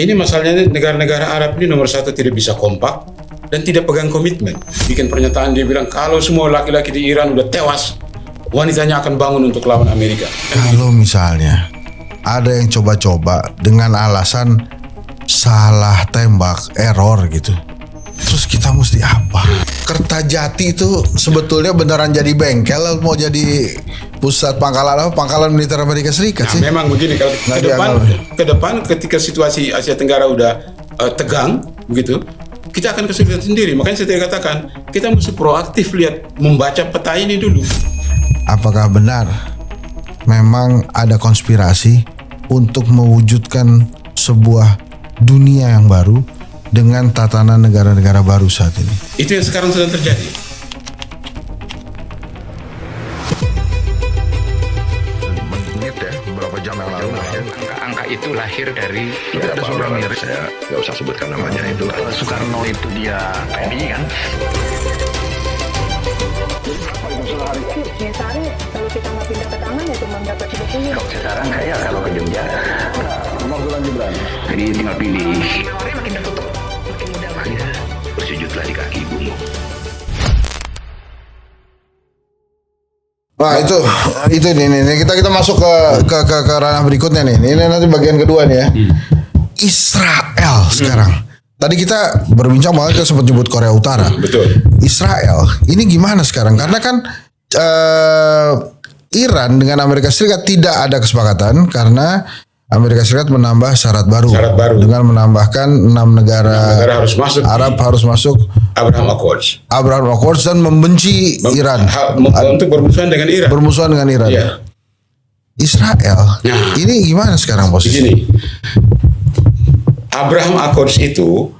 Ini masalahnya negara-negara Arab ini nomor satu tidak bisa kompak dan tidak pegang komitmen. Bikin pernyataan dia bilang kalau semua laki-laki di Iran udah tewas, wanitanya akan bangun untuk lawan Amerika. Kalau misalnya ada yang coba-coba dengan alasan salah tembak, error gitu, terus kita mesti apa? Kertajati itu sebetulnya beneran jadi bengkel, mau jadi pusat pangkalan militer Amerika Serikat sih. Memang begini kalau ke depan ketika situasi Asia Tenggara udah tegang begitu, kita akan kesulitan sendiri. Makanya saya tadi katakan kita mesti proaktif lihat membaca peta ini dulu. Apakah benar memang ada konspirasi untuk mewujudkan sebuah dunia yang baru dengan tatanan negara-negara baru saat ini? Itu yang sekarang sedang terjadi. Beberapa jam yang lalu angka itu lahir dari ada seorang mirip, saya nggak usah sebutkan namanya, itu Soekarno itu dia TNI kan. Misalnya kalau kita mau pindah ke taman ya cuma dapat sebetulnya. Kalau sekarang kayak kalau ke Jogja, jadi tinggal pilih. Orangnya makin tertutup, makin mudah. makanya bersujudlah di kaki ibumu. Wah itu nih kita masuk ke ranah berikutnya nih. Ini nanti bagian kedua nih ya. Israel sekarang. Tadi kita berbincang banget, kita sempat nyebut Korea Utara. Betul. Israel ini gimana sekarang? Karena kan Iran dengan Amerika Serikat tidak ada kesepakatan karena Amerika Serikat menambah syarat baru dengan menambahkan 6 negara harus masuk Arab harus masuk Abraham Accords dan membenci Iran untuk bermusuhan dengan Iran. Ya. Israel ini gimana sekarang posisi? Begini, Abraham Accords itu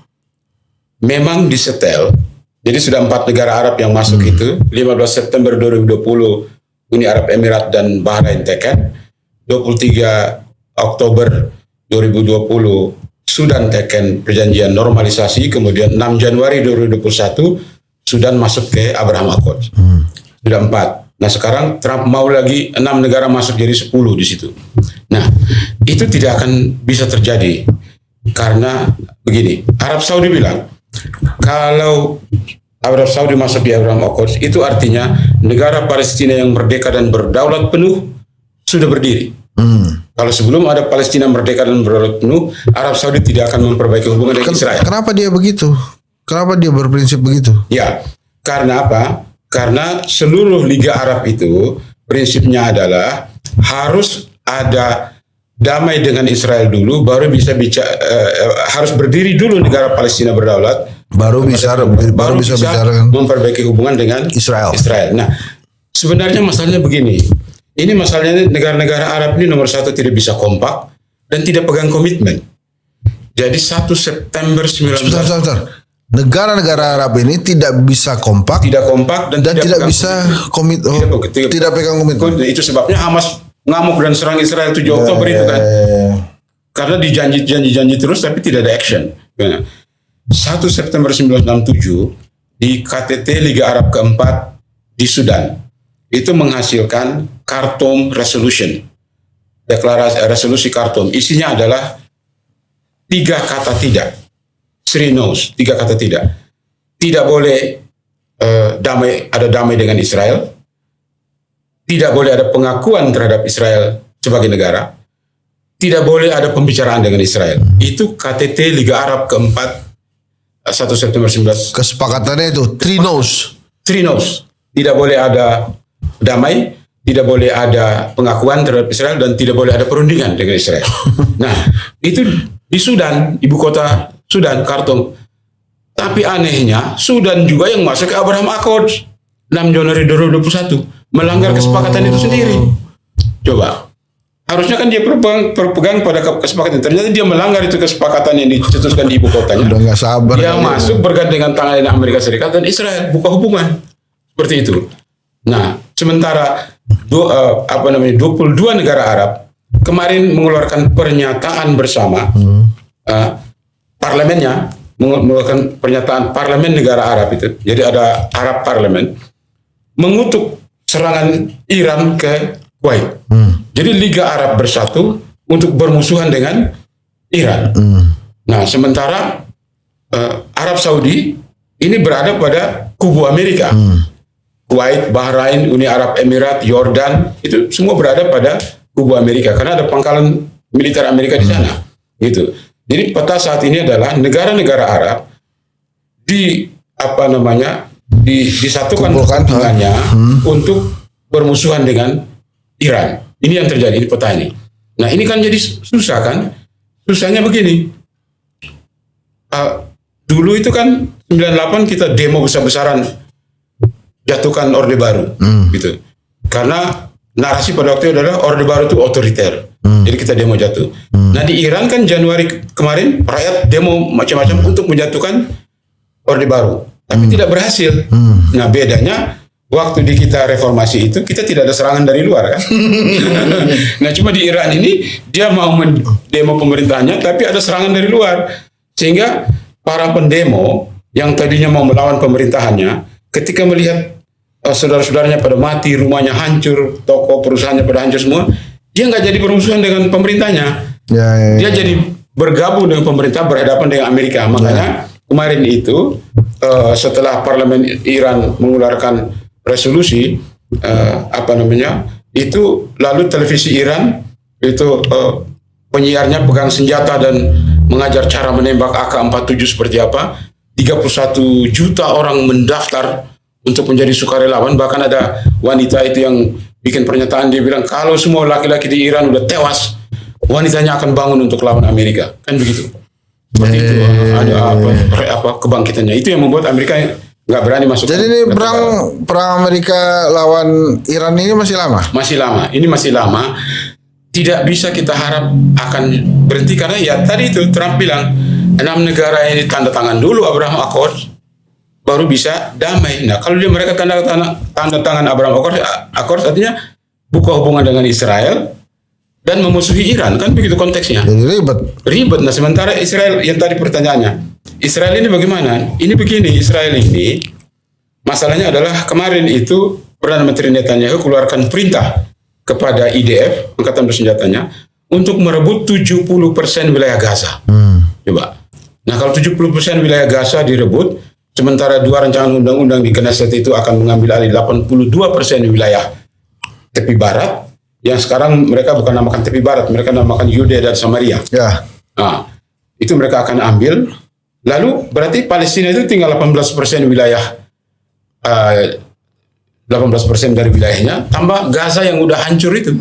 memang disetel. Jadi sudah 4 negara Arab yang masuk itu. 15 September 2020 Uni Arab Emirat dan Bahrain teken. 23 Oktober 2020 Sudan teken perjanjian normalisasi. Kemudian 6 Januari 2021 Sudan masuk ke Abraham Accords. Sudah 4. Nah sekarang Trump mau lagi 6 negara masuk jadi 10 di situ. Nah itu tidak akan bisa terjadi karena begini, Arab Saudi bilang kalau Arab Saudi masuk di Abraham Accords itu artinya negara Palestina yang merdeka dan berdaulat penuh sudah berdiri. Kalau sebelum ada Palestina merdeka dan berdaulat penuh, Arab Saudi tidak akan memperbaiki hubungan dengan Israel. Kenapa dia begitu? Kenapa dia berprinsip begitu? Ya, karena apa? Karena seluruh Liga Arab itu prinsipnya adalah harus ada damai dengan Israel dulu, baru bisa harus berdiri dulu negara Palestina berdaulat, baru bisa bicara memperbaiki hubungan dengan Israel. Nah, sebenarnya masalahnya begini. Ini masalahnya negara-negara Arab ini nomor satu tidak bisa kompak dan tidak pegang komitmen. Jadi 1 September 19... Sebentar. Negara-negara Arab ini tidak bisa kompak, dan tidak bisa tidak pegang komitmen. Itu sebabnya Hamas ngamuk dan serang Israel 7 Oktober itu kan. Karena dijanji terus tapi tidak ada action. 1 September 1967 di KTT Liga Arab keempat di Sudan itu menghasilkan Khartoum Resolution, deklarasi resolusi Khartoum. Isinya adalah 3 kata tidak, 3 no's, 3 kata tidak. Tidak boleh ada damai dengan Israel, tidak boleh ada pengakuan terhadap Israel sebagai negara, tidak boleh ada pembicaraan dengan Israel. Itu KTT Liga Arab keempat 1 September 19. Kesepakatannya itu 3 no's. Tidak boleh ada damai, tidak boleh ada pengakuan terhadap Israel, dan tidak boleh ada perundingan dengan Israel. Nah, itu di Sudan, ibu kota Sudan, Khartoum. Tapi anehnya, Sudan juga yang masuk ke Abraham Accords 6 Januari 2021, melanggar kesepakatan itu sendiri. Coba, harusnya kan dia berpegang pada kesepakatan. Ternyata dia melanggar itu kesepakatan yang dicetuskan di ibu kotanya. Udah nggak sabar. Dia masuk bergandengan tangan dengan Amerika Serikat dan Israel, buka hubungan seperti itu. Nah, sementara 22 negara Arab kemarin mengeluarkan pernyataan bersama, parlemennya mengeluarkan pernyataan parlemen negara Arab itu. Jadi ada Arab Parlemen mengutuk serangan Iran ke Kuwait. Jadi Liga Arab bersatu untuk bermusuhan dengan Iran. Nah, sementara Arab Saudi ini berada pada kubu Amerika. Kuwait, Bahrain, Uni Arab Emirat, Yordan, itu semua berada pada kubu Amerika karena ada pangkalan militer Amerika di sana. Gitu. Jadi peta saat ini adalah negara-negara Arab disatukan kepentingannya untuk bermusuhan dengan Iran. Ini yang terjadi di peta ini. Nah, ini kan jadi susah kan? Susahnya begini. Dulu itu kan 98 kita demo besar-besaran jatuhkan Orde Baru, gitu. Karena narasi pada waktu itu adalah Orde Baru itu otoriter. Jadi kita demo jatuh. Nah, di Iran kan Januari kemarin rakyat demo macam-macam untuk menjatuhkan Orde Baru, tapi tidak berhasil. Nah, bedanya waktu di kita reformasi itu kita tidak ada serangan dari luar kan. Nah, cuma di Iran ini dia mau mendemo pemerintahnya tapi ada serangan dari luar. Sehingga para pendemo yang tadinya mau melawan pemerintahannya ketika melihat saudara-saudaranya pada mati, rumahnya hancur, toko perusahaannya pada hancur semua, dia nggak jadi bermusuhan dengan pemerintahnya. Dia jadi bergabung dengan pemerintah, berhadapan dengan Amerika. Makanya kemarin itu setelah parlemen Iran mengeluarkan resolusi itu lalu televisi Iran itu penyiarnya pegang senjata dan mengajar cara menembak AK-47 seperti apa. 31 juta orang mendaftar untuk menjadi sukarelawan. Bahkan ada wanita itu yang bikin pernyataan, dia bilang kalau semua laki-laki di Iran udah tewas, wanitanya akan bangun untuk lawan Amerika. Kan begitu. Seperti itu ada kebangkitannya. Itu yang membuat Amerika nggak berani masuk. Jadi ini perang Amerika lawan Iran ini masih lama? Masih lama. Ini masih lama. Tidak bisa kita harap akan berhenti karena ya tadi itu Trump bilang 6 negara ini tanda tangan dulu Abraham Accords baru bisa damai. Nah, kalau mereka tanda tangan Abraham Accords artinya buka hubungan dengan Israel dan memusuhi Iran, kan begitu konteksnya. Jadi ribet. Nah, sementara Israel yang tadi pertanyaannya, Israel ini bagaimana? Ini begini, Israel ini masalahnya adalah kemarin itu Perdana Menteri Netanyahu keluarkan perintah kepada IDF, Angkatan Bersenjatanya, untuk merebut 70% wilayah Gaza. Coba. Nah, kalau 70% wilayah Gaza direbut, sementara 2 rancangan undang-undang di Knesset itu akan mengambil alih 82% wilayah tepi barat, yang sekarang mereka bukan namakan tepi barat, mereka namakan Yudea dan Samaria. Ya. Nah, itu mereka akan ambil. Lalu berarti Palestina itu tinggal 18% wilayah, 18% dari wilayahnya, tambah Gaza yang udah hancur itu.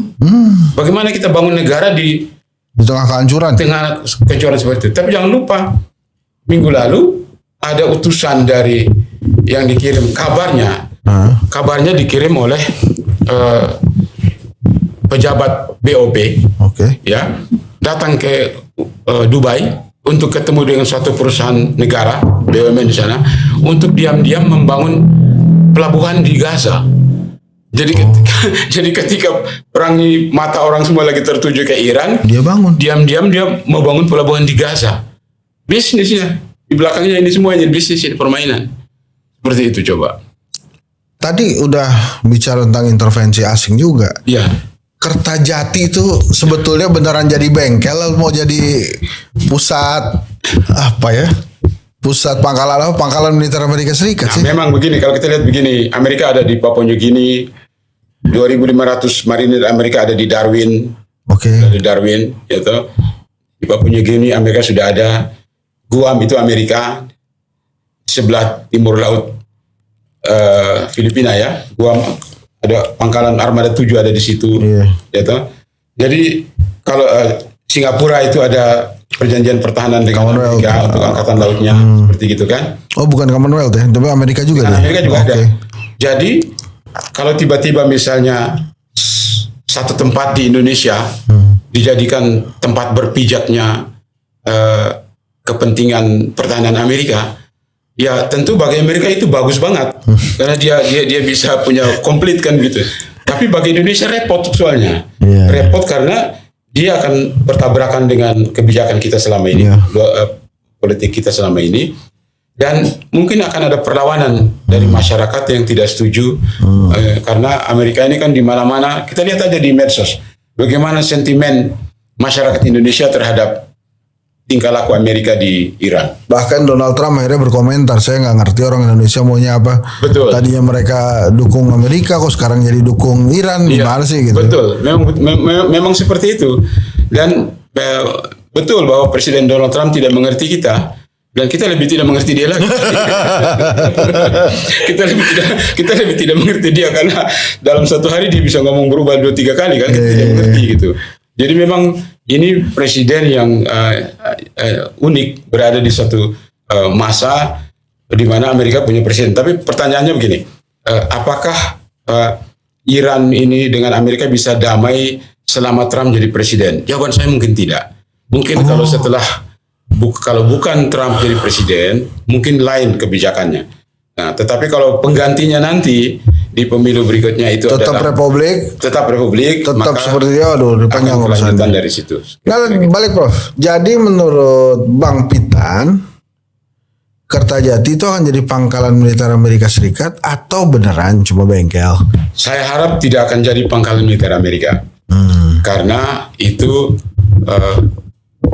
Bagaimana kita bangun negara di tengah kehancuran? Tengah kehancuran seperti itu. Tapi jangan lupa, minggu lalu ada utusan dari yang dikirim kabarnya dikirim oleh pejabat BOP, ya, datang ke Dubai untuk ketemu dengan suatu perusahaan negara BUMN di sana untuk diam-diam membangun pelabuhan di Gaza. Jadi ketika perangi mata orang semua lagi tertuju ke Iran, dia bangun. Diam-diam dia mau bangun pelabuhan di Gaza. Bisnisnya di belakangnya ini semuanya bisnis, ini permainan. Seperti itu coba. Tadi udah bicara tentang intervensi asing juga. Iya. Kertajati itu sebetulnya beneran jadi bengkel, mau jadi pusat pusat pangkalan militer Amerika Serikat sih. Memang begini, kalau kita lihat begini, Amerika ada di Papua New Guinea, 2.500 marinir Amerika ada di Darwin. Ada di Darwin, gitu. Di Papua New Guinea Amerika sudah ada. Guam itu Amerika, sebelah timur laut Filipina ya. Guam ada pangkalan armada 7 ada di situ, gitu. Jadi kalau Singapura itu ada perjanjian pertahanan dengan Amerika untuk angkatan lautnya, seperti gitu kan. Oh, bukan Commonwealth ya, tapi Amerika juga deh. Amerika juga ada. Jadi kalau tiba-tiba misalnya satu tempat di Indonesia dijadikan tempat berpijaknya kepentingan pertahanan Amerika, ya tentu bagi Amerika itu bagus banget karena dia bisa punya komplit kan gitu. Tapi bagi Indonesia repot soalnya, repot karena dia akan bertabrakan dengan kebijakan kita selama ini, politik kita selama ini, dan mungkin akan ada perlawanan dari masyarakat yang tidak setuju karena Amerika ini kan di mana-mana. Kita lihat aja di medsos bagaimana sentimen masyarakat Indonesia terhadap tingkah laku Amerika di Iran. Bahkan Donald Trump akhirnya berkomentar, saya nggak ngerti orang Indonesia maunya apa. Betul. Tadinya mereka dukung Amerika, kok sekarang jadi dukung Iran, gimana sih gitu? Betul, memang seperti itu. Dan betul bahwa Presiden Donald Trump tidak mengerti kita. Dan kita lebih tidak mengerti dia lagi. kita lebih tidak mengerti dia, karena dalam satu hari dia bisa ngomong berubah 2-3 kali kan, kita tidak mengerti gitu. Jadi memang ini presiden yang unik, berada di satu masa di mana Amerika punya presiden. Tapi pertanyaannya begini, apakah Iran ini dengan Amerika bisa damai selama Trump jadi presiden? Jawaban saya mungkin tidak. Mungkin kalau setelah kalau bukan Trump jadi presiden, mungkin lain kebijakannya. Nah, tetapi kalau penggantinya nanti di pemilu berikutnya itu tetap adalah Republik, tetap tetap seperti dia, aduh, panjang akan urusan. kelanjutan dari situ. Nah, balik Prof. Jadi menurut Bang Pitan, Kertajati itu akan jadi pangkalan militer Amerika Serikat atau beneran cuma bengkel? Saya harap tidak akan jadi pangkalan militer Amerika, karena itu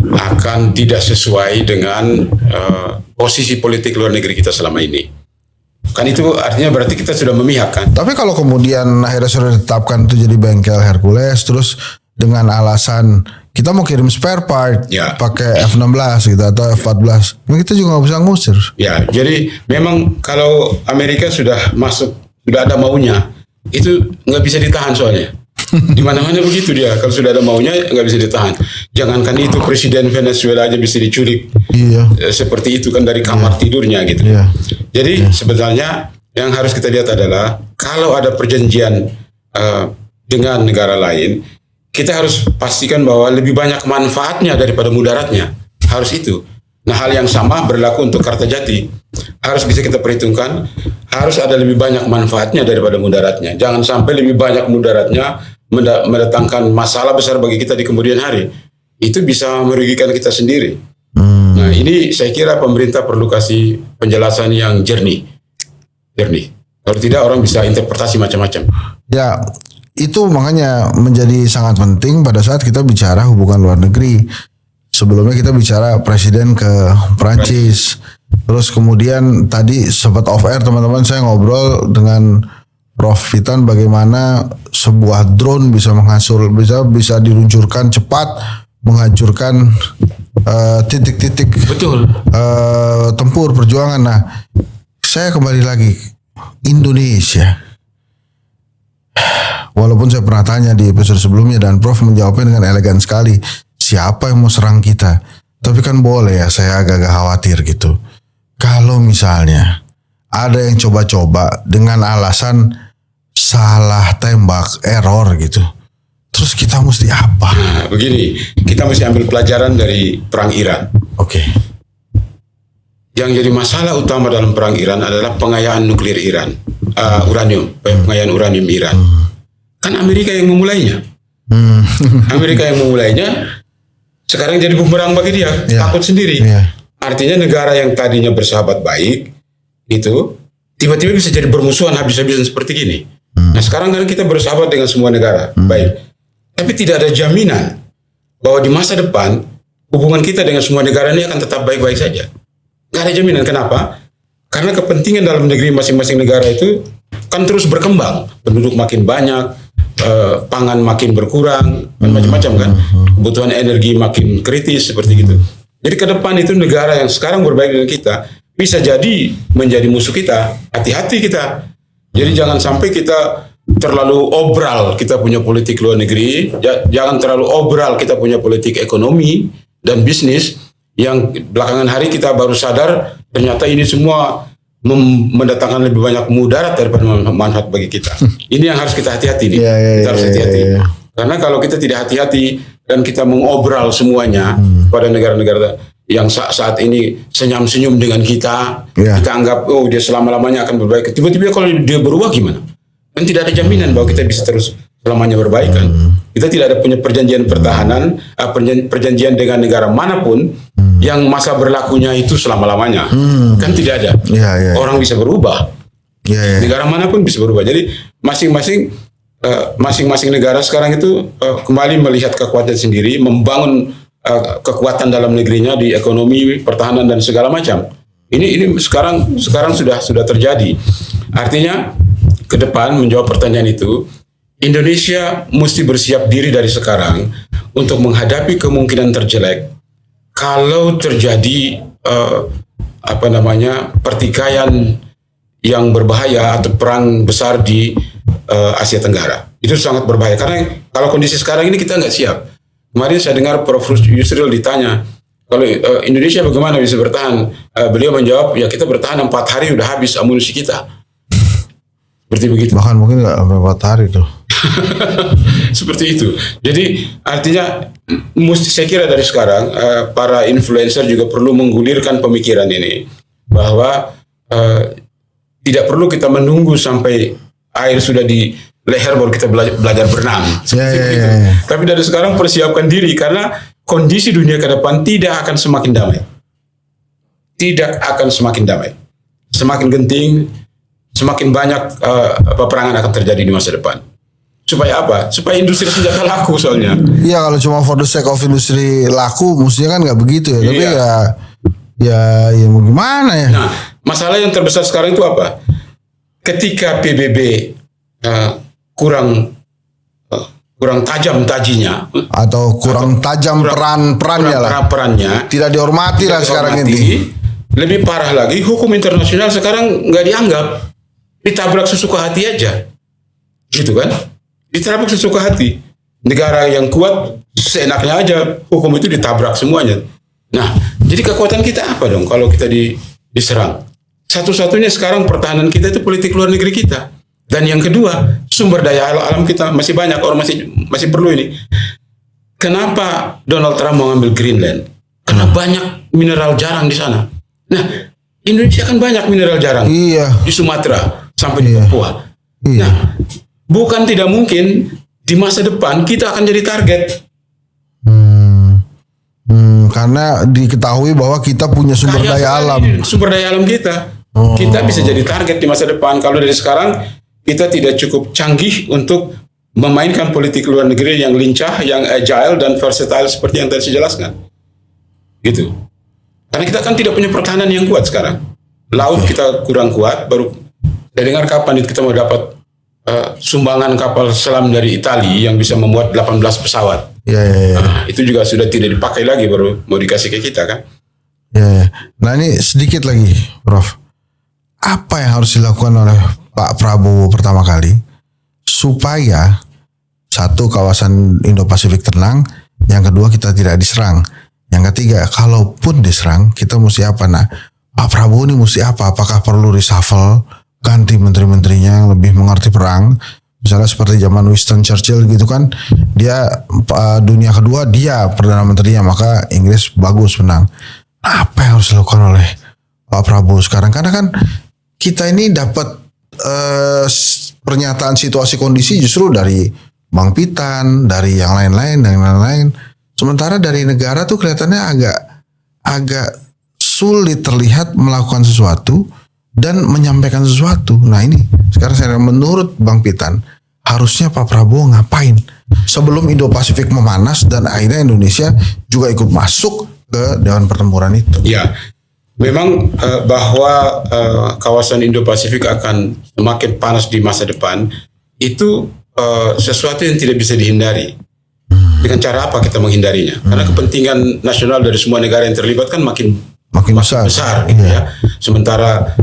akan tidak sesuai dengan posisi politik luar negeri kita selama ini. Kan itu artinya berarti kita sudah memihak kan. Tapi kalau kemudian akhirnya sudah ditetapkan itu jadi bengkel Hercules, terus dengan alasan kita mau kirim spare part pakai F-16 gitu atau F-14, kita juga nggak bisa ngusir. Ya, jadi memang kalau Amerika sudah masuk, sudah ada maunya, itu nggak bisa ditahan soalnya. Di mana-mana begitu dia. Kalau sudah ada maunya nggak bisa ditahan. Jangankan itu, presiden Venezuela aja bisa diculik. Iya. Seperti itu kan dari kamar tidurnya gitu. Iya. Jadi sebenarnya yang harus kita lihat adalah kalau ada perjanjian dengan negara lain, kita harus pastikan bahwa lebih banyak manfaatnya daripada mudaratnya. Harus itu. Nah, hal yang sama berlaku untuk Kertajati. Harus bisa kita perhitungkan, harus ada lebih banyak manfaatnya daripada mudaratnya. Jangan sampai lebih banyak mudaratnya mendatangkan masalah besar bagi kita di kemudian hari. Itu bisa merugikan kita sendiri. Nah, ini saya kira pemerintah perlu kasih penjelasan yang jernih. Kalau tidak, orang bisa interpretasi macam-macam. Ya, itu makanya menjadi sangat penting pada saat kita bicara hubungan luar negeri. Sebelumnya kita bicara presiden ke Prancis. Terus kemudian tadi sempat off air teman-teman, saya ngobrol dengan Prof Pitan bagaimana sebuah drone bisa bisa diluncurkan cepat, menghancurkan titik-titik tempur perjuangan. Nah, saya kembali lagi Indonesia. Walaupun saya pernah tanya di episode sebelumnya dan Prof menjawabnya dengan elegan sekali, siapa yang mau serang kita? Tapi kan boleh ya, saya agak khawatir gitu. Kalau misalnya ada yang coba-coba dengan alasan salah tembak, error gitu, terus kita mesti apa? Nah, begini, kita mesti ambil pelajaran dari perang Iran. Oke. Yang jadi masalah utama dalam perang Iran adalah pengayaan nuklir Iran, pengayaan uranium Iran. Kan Amerika yang memulainya. Amerika yang memulainya, sekarang jadi bumerang bagi dia, takut sendiri. Artinya negara yang tadinya bersahabat baik itu tiba-tiba bisa jadi bermusuhan habis-habisan seperti gini. Nah, sekarang kan kita bersahabat dengan semua negara baik, tapi tidak ada jaminan bahwa di masa depan hubungan kita dengan semua negara ini akan tetap baik-baik saja. Nggak ada jaminan. Kenapa? Karena kepentingan dalam negeri masing-masing negara itu kan terus berkembang, penduduk makin banyak, pangan makin berkurang, dan macam-macam kan, kebutuhan energi makin kritis seperti gitu. Jadi ke depan itu negara yang sekarang berbaik dengan kita bisa jadi menjadi musuh kita. Hati-hati kita. Jadi jangan sampai kita terlalu obral kita punya politik luar negeri, jangan terlalu obral kita punya politik ekonomi dan bisnis yang belakangan hari kita baru sadar ternyata ini semua mendatangkan lebih banyak mudarat daripada manfaat bagi kita. Ini yang harus kita hati-hati nih. Kita harus hati-hati. Karena kalau kita tidak hati-hati dan kita mengobral semuanya pada negara-negara yang saat ini senyum-senyum dengan kita, kita anggap dia selama-lamanya akan berbaik. Tiba-tiba kalau dia berubah gimana? Dan tidak ada jaminan bahwa kita bisa terus selamanya berbaik kan. Kita tidak ada punya perjanjian pertahanan, perjanjian dengan negara manapun yang masa berlakunya itu selama-lamanya. Kan tidak ada. Orang bisa berubah. Negara manapun bisa berubah. Jadi masing-masing negara sekarang itu kembali melihat kekuatan sendiri, membangun kekuatan dalam negerinya di ekonomi, pertahanan dan segala macam. Ini sekarang sudah terjadi. Artinya ke depan menjawab pertanyaan itu, Indonesia mesti bersiap diri dari sekarang untuk menghadapi kemungkinan terjelek kalau terjadi pertikaian yang berbahaya atau perang besar di Asia Tenggara. Itu sangat berbahaya karena kalau kondisi sekarang ini kita nggak siap. Kemarin saya dengar Prof. Yusril ditanya, kalau Indonesia bagaimana bisa bertahan? Beliau menjawab, ya kita bertahan 4 hari udah habis amunisi kita. Seperti begitu. Bahkan mungkin nggak 4 hari tuh. Seperti itu. Jadi artinya saya kira dari sekarang para influencer juga perlu menggulirkan pemikiran ini bahwa tidak perlu kita menunggu sampai air sudah di leher baru kita belajar berenang. Seperti itu. Tapi dari sekarang persiapkan diri karena kondisi dunia ke depan tidak akan semakin damai. Tidak akan semakin damai. Semakin genting, semakin banyak peperangan akan terjadi di masa depan. Supaya apa? Supaya industri senjata laku soalnya. Iya, kalau cuma for the sake of industri laku, mestinya kan nggak begitu ya. Tapi ya mau gimana ya? Nah, masalah yang terbesar sekarang itu apa? Ketika PBB kurang tajam tajinya atau kurang tajam perannya lah. Perannya tidak dihormati lah sekarang ini. Lebih parah lagi, hukum internasional sekarang nggak dianggap, ditabrak sesuka hati aja, gitu kan? Ditabrak sesuka hati. Negara yang kuat seenaknya aja hukum itu ditabrak semuanya. Nah, jadi kekuatan kita apa dong kalau kita diserang? Satu-satunya sekarang pertahanan kita itu politik luar negeri kita. Dan yang kedua, sumber daya alam kita masih banyak, orang masih perlu ini. Kenapa Donald Trump mau ngambil Greenland? Karena banyak mineral jarang di sana. Nah, Indonesia kan banyak mineral jarang. Iya. Di Sumatera sampai di Papua. Iya. Nah, bukan tidak mungkin di masa depan kita akan jadi target. Karena diketahui bahwa kita punya sumber daya alam. Sumber daya alam kita. Kita bisa jadi target di masa depan. Kalau dari sekarang kita tidak cukup canggih untuk memainkan politik luar negeri yang lincah, yang agile dan versatile seperti yang tadi saya jelaskan. Gitu. Karena kita kan tidak punya pertahanan yang kuat sekarang. Laut kita kurang kuat. Baru saya dengar kapan kita mau dapat sumbangan kapal selam dari Italia yang bisa memuat 18 pesawat. Iya. Nah, itu juga sudah tidak dipakai lagi, baru mau dikasih ke kita kan. Ya. Nah ini sedikit lagi, Prof. Apa yang harus dilakukan oleh Pak Prabowo pertama kali supaya satu, kawasan Indo-Pasifik tenang, yang kedua kita tidak diserang, yang ketiga kalaupun diserang kita mesti apa? Nah, Pak Prabowo ini mesti apa? Apakah perlu reshuffle, ganti menteri-menterinya yang lebih mengerti perang? Misalnya seperti zaman Winston Churchill gitu kan, dia dunia kedua dia perdana menterinya, maka Inggris bagus menang. Apa yang harus dilakukan oleh Pak Prabowo sekarang? Karena kan kita ini dapat pernyataan situasi kondisi justru dari Bang Pitan, dari yang lain-lain dan lain-lain. Sementara dari negara tuh kelihatannya agak sulit terlihat melakukan sesuatu dan menyampaikan sesuatu. Nah ini sekarang saya menurut Bang Pitan, harusnya Pak Prabowo ngapain sebelum Indo-Pasifik memanas dan akhirnya Indonesia juga ikut masuk ke Dewan Pertempuran itu? Ya, memang bahwa kawasan Indo-Pasifik akan semakin panas di masa depan itu sesuatu yang tidak bisa dihindari. Dengan cara apa kita menghindarinya? Karena kepentingan nasional dari semua negara yang terlibat kan makin besar gitu ya. Sementara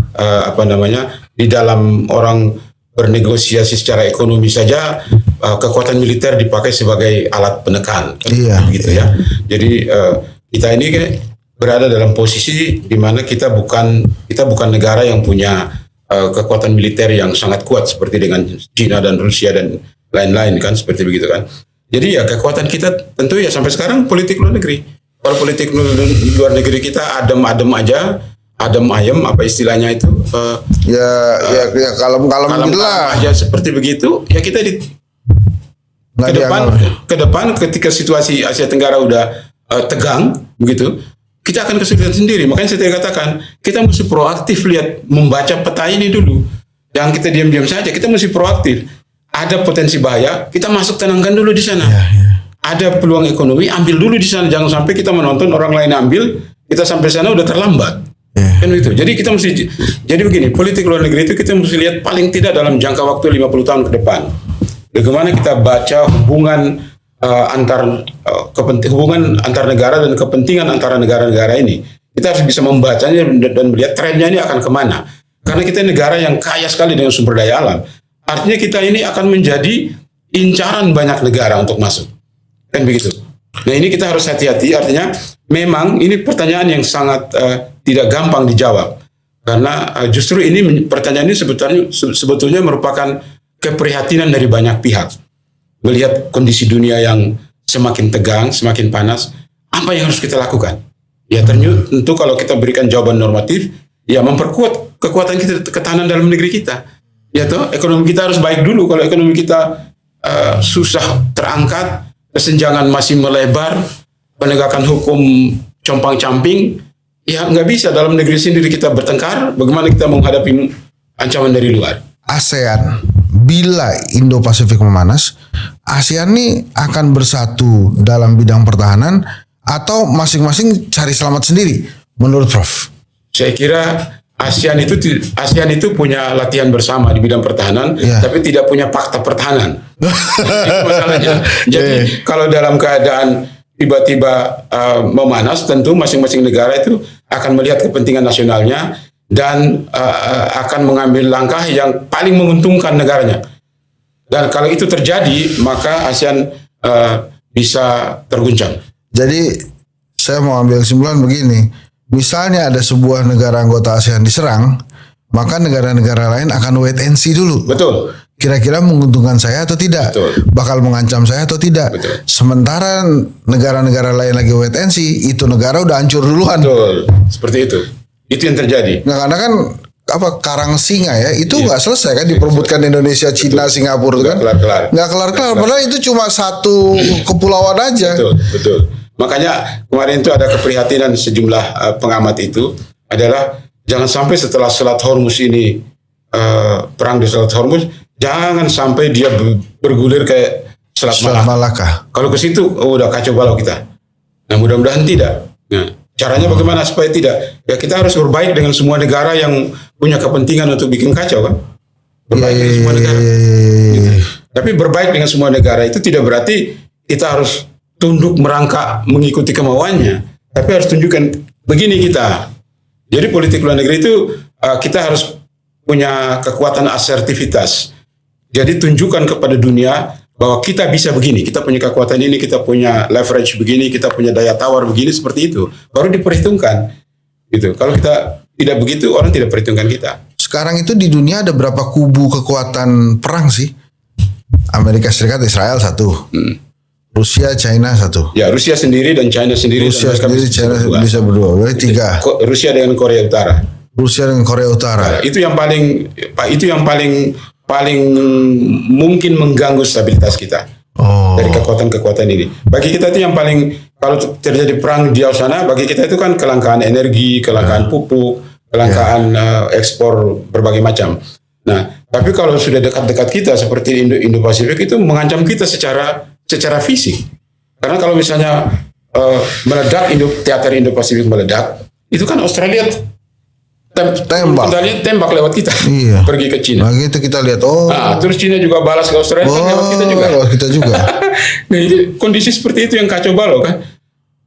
di dalam orang bernegosiasi secara ekonomi saja kekuatan militer dipakai sebagai alat penekan, gitu ya. Jadi kita ini berada dalam posisi di mana kita bukan negara yang punya kekuatan militer yang sangat kuat seperti dengan China dan Rusia dan lain-lain kan, seperti begitu kan. Jadi ya kekuatan kita tentu ya sampai sekarang politik luar negeri. Kalau politik luar negeri kita adem-adem aja, adem ayem apa istilahnya itu? Ya kalem-kalem lah aja seperti begitu. Ya kita ke depan ketika situasi Asia Tenggara udah tegang begitu, kita akan kesulitan sendiri. Makanya saya katakan kita mesti proaktif, lihat membaca peta ini dulu. Jangan kita diam-diam saja. Kita mesti proaktif. Ada potensi bahaya, kita masuk tenangkan dulu di sana. ada peluang ekonomi, ambil dulu di sana. Jangan sampai kita menonton orang lain ambil, kita sampai sana udah terlambat. Kan itu. Jadi kita mesti, jadi begini, politik luar negeri itu kita mesti lihat paling tidak dalam jangka waktu 50 tahun ke depan. Bagaimana kita baca hubungan hubungan antar negara dan kepentingan antara negara-negara ini. Kita harus bisa membacanya dan melihat trennya ini akan kemana. Karena kita negara yang kaya sekali dengan sumber daya alam. Artinya kita ini akan menjadi incaran banyak negara untuk masuk. Kan begitu. Nah ini kita harus hati-hati, artinya memang ini pertanyaan yang sangat tidak gampang dijawab. Karena justru ini pertanyaan ini sebetulnya merupakan keprihatinan dari banyak pihak. Melihat kondisi dunia yang semakin tegang, semakin panas, apa yang harus kita lakukan? Ya tentu kalau kita berikan jawaban normatif, ya memperkuat kekuatan kita, ketahanan dalam negeri kita. Ya toh, ekonomi kita harus baik dulu. Kalau ekonomi kita susah terangkat, kesenjangan masih melebar, penegakan hukum compang-camping, ya nggak bisa dalam negeri sendiri kita bertengkar. Bagaimana kita menghadapi ancaman dari luar? ASEAN, bila Indo-Pasifik memanas, ASEAN ini akan bersatu dalam bidang pertahanan atau masing-masing cari selamat sendiri, menurut Prof? Saya kira ASEAN itu punya latihan bersama di bidang pertahanan, tapi tidak punya fakta pertahanan. Itu masalahnya. Jadi kalau dalam keadaan tiba-tiba memanas, tentu masing-masing negara itu akan melihat kepentingan nasionalnya dan akan mengambil langkah yang paling menguntungkan negaranya. Dan kalau itu terjadi, maka ASEAN bisa terguncang. Jadi saya mau ambil kesimpulan begini, misalnya ada sebuah negara anggota ASEAN diserang, maka negara-negara lain akan wait and see dulu. Betul. Kira-kira menguntungkan saya atau tidak? Betul. Bakal mengancam saya atau tidak? Betul. Sementara negara-negara lain lagi wait and see, itu negara udah hancur duluan. Betul. Seperti itu. Itu yang terjadi. Nah, karena kan karang singa ya itu nggak selesai kan diperebutkan Indonesia, Cina, Singapura kan nggak kelar-kelar. Padahal itu cuma satu kepulauan aja. Betul. Makanya kemarin itu ada keprihatinan sejumlah pengamat itu adalah jangan sampai setelah Selat Hormuz ini perang di Selat Hormuz, jangan sampai dia bergulir kayak Selat Malaka. Kalau ke situ udah kacau balau kita. Nah mudah-mudahan tidak. Nah, caranya bagaimana supaya tidak? Ya kita harus berbaik dengan semua negara yang punya kepentingan untuk bikin kacau kan. Berbaik dengan semua negara. Gitu. Tapi berbaik dengan semua negara itu tidak berarti kita harus tunduk merangkak mengikuti kemauannya. Tapi harus tunjukkan begini kita. Jadi politik luar negeri itu kita harus punya kekuatan asertivitas. Jadi tunjukkan kepada dunia bahwa kita bisa begini, kita punya kekuatan ini, kita punya leverage begini, kita punya daya tawar begini, seperti itu. Baru diperhitungkan. Gitu. Kalau kita tidak begitu, orang tidak perhitungkan kita. Sekarang itu di dunia ada berapa kubu kekuatan perang sih? Amerika Serikat, Israel satu. Rusia, China satu. Ya, Rusia sendiri dan China sendiri. Rusia sendiri, China bisa berdua. Berarti tiga. Rusia dengan Korea Utara. Rusia dengan Korea Utara. Itu yang paling mungkin mengganggu stabilitas kita. Dari kekuatan-kekuatan ini. Bagi kita itu yang paling, kalau terjadi perang di sana, bagi kita itu kan kelangkaan energi, kelangkaan pupuk, kelangkaan ekspor berbagai macam. Nah, tapi kalau sudah dekat-dekat kita seperti Indo-Pasifik itu mengancam kita secara fisik. Karena kalau misalnya meledak, teater Indo-Pasifik meledak, itu kan Australia tembak lewat kita, pergi ke Cina. Nah gitu kita lihat, terus Cina juga balas ke Australia, lewat kita juga. Nah, kondisi seperti itu yang kacau balau kan.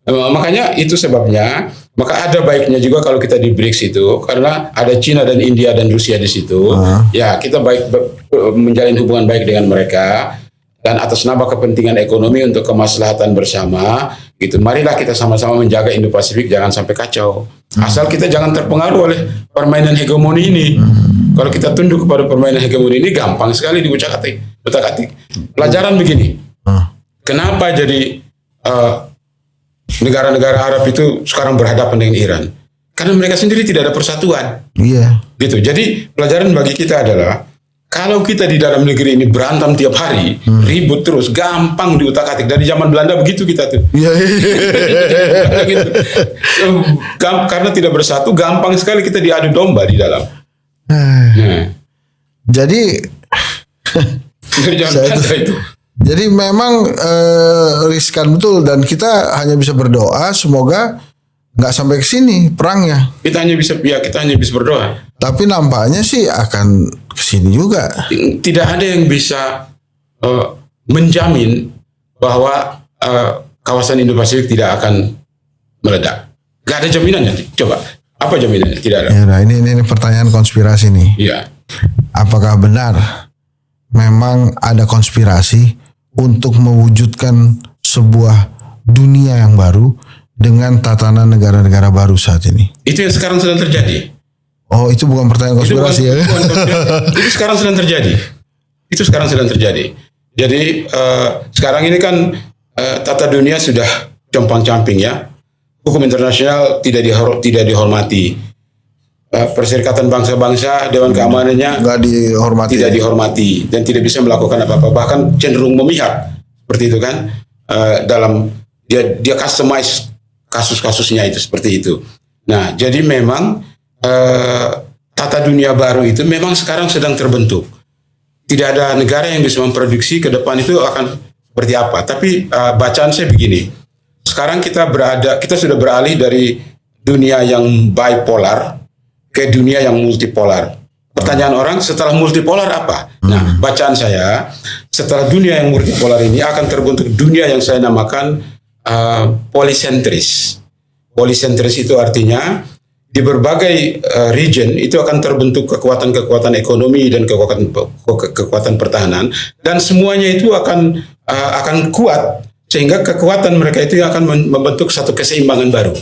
Makanya itu sebabnya, maka ada baiknya juga kalau kita di BRICS itu, karena ada Cina dan India dan Rusia di situ, ya kita menjalin hubungan baik dengan mereka. Dan atas nama kepentingan ekonomi untuk kemaslahatan bersama, gitu. Marilah kita sama-sama menjaga Indo-Pasifik jangan sampai kacau. Asal kita jangan terpengaruh oleh permainan hegemoni ini. Kalau kita tunduk kepada permainan hegemoni ini, gampang sekali diutak-atik. Pelajaran begini. Kenapa jadi negara-negara Arab itu sekarang berhadapan dengan Iran? Karena mereka sendiri tidak ada persatuan. Gitu. Jadi pelajaran bagi kita adalah kalau kita di dalam negeri ini berantem tiap hari, ribut terus, gampang diutak-atik. Dari zaman Belanda begitu kita tuh. Gitu. Karena tidak bersatu, gampang sekali kita diadu domba di dalam. Jadi jangan Belanda itu. Jadi memang riskan betul dan kita hanya bisa berdoa semoga nggak sampai ke sini perangnya. Kita hanya bisa berdoa. Tapi nampaknya sih akan ke sini juga. Tidak ada yang bisa menjamin bahwa kawasan Indo-Pasifik tidak akan meledak. Gak ada jaminannya. Coba, apa jaminannya? Tidak ada. Ya, nah, ini pertanyaan konspirasi nih. Iya. Apakah benar memang ada konspirasi untuk mewujudkan sebuah dunia yang baru dengan tatanan negara-negara baru saat ini? Itu yang sekarang sedang terjadi. Oh, itu bukan pertanyaan konspirasi ya? Bukan konspirasi. Itu sekarang sedang terjadi. Jadi sekarang ini kan tata dunia sudah compang-camping ya. Hukum internasional tidak dihormati. Perserikatan bangsa-bangsa, Dewan Keamanannya tidak dihormati dan tidak bisa melakukan apa-apa, bahkan cenderung memihak seperti itu kan. Dalam dia customize kasus-kasusnya itu seperti itu. Nah, jadi memang tata dunia baru itu memang sekarang sedang terbentuk. Tidak ada negara yang bisa memprediksi ke depan itu akan seperti apa. Tapi bacaan saya begini. Sekarang kita sudah beralih dari dunia yang bipolar ke dunia yang multipolar. Pertanyaan orang, setelah multipolar apa? Nah, bacaan saya, setelah dunia yang multipolar ini akan terbentuk dunia yang saya namakan polisentris. Polisentris itu artinya di berbagai region itu akan terbentuk kekuatan-kekuatan ekonomi dan kekuatan pertahanan, dan semuanya itu akan kuat sehingga kekuatan mereka itu akan membentuk satu keseimbangan baru.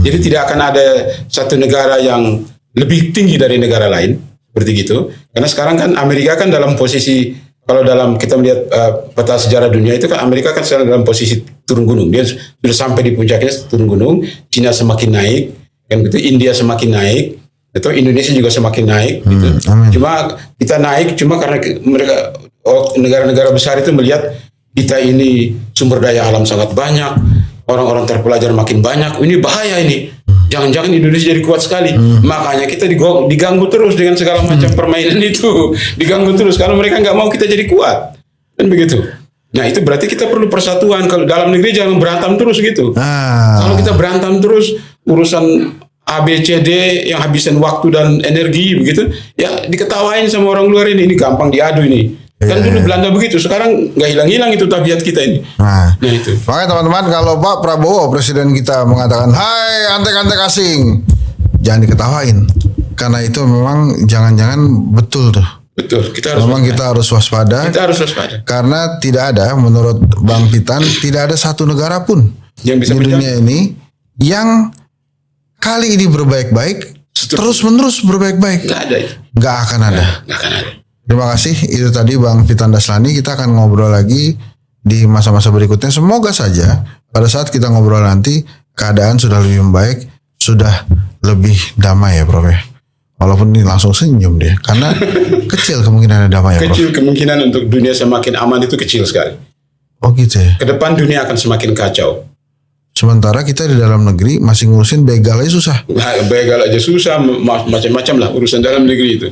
Jadi tidak akan ada satu negara yang lebih tinggi dari negara lain seperti gitu. Karena sekarang kan Amerika kan dalam posisi, kalau dalam kita melihat peta sejarah dunia itu kan Amerika kan sekarang dalam posisi turun gunung. Dia sudah sampai di puncaknya turun gunung. Cina semakin naik, kan gitu. India semakin naik, itu Indonesia juga semakin naik gitu. Cuma kita naik cuma karena mereka negara-negara besar itu melihat kita ini sumber daya alam sangat banyak, orang-orang terpelajar makin banyak. Ini bahaya ini. Jangan-jangan Indonesia jadi kuat sekali. Makanya kita diganggu terus dengan segala macam permainan itu. Diganggu terus karena mereka nggak mau kita jadi kuat. Dan begitu. Nah, itu berarti kita perlu persatuan. Kalau dalam negeri jangan berantem terus gitu. Kalau kita berantem terus urusan ABCD yang habisin waktu dan energi begitu, ya diketawain sama orang luar ini gampang diadu ini. Kan dulu Belanda begitu, sekarang nggak hilang-hilang itu tabiat kita ini. Nah itu. Makanya teman-teman, kalau Pak Prabowo presiden kita mengatakan, hai antek-antek asing, jangan diketawain, karena itu memang jangan-jangan betul tuh. Betul, kita harus waspada. Kita harus waspada. Karena tidak ada, menurut Bang Pitan, tidak ada satu negara pun yang bisa di dunia ini yang kali ini berbaik-baik, terus-menerus berbaik-baik. Nggak ada itu. Nggak akan ada. Nggak akan ada. Terima kasih, itu tadi Bang Pitan Daslani. Kita akan ngobrol lagi di masa-masa berikutnya. Semoga saja pada saat kita ngobrol nanti keadaan sudah lebih membaik, sudah lebih damai ya Prof. Walaupun ini langsung senyum deh, karena kecil kemungkinan damai ya Prof. Kecil kemungkinan untuk dunia semakin aman itu kecil sekali. Oh gitu ya. Kedepan dunia akan semakin kacau. Sementara kita di dalam negeri masih ngurusin begal aja susah. Nah, begal aja susah, macam-macam lah urusan dalam negeri itu.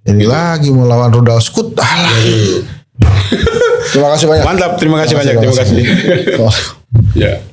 Ini lagi mau lawan rudal skut. Terima kasih banyak. Mantap, terima kasih banyak. Terima kasih. Oh. Ya.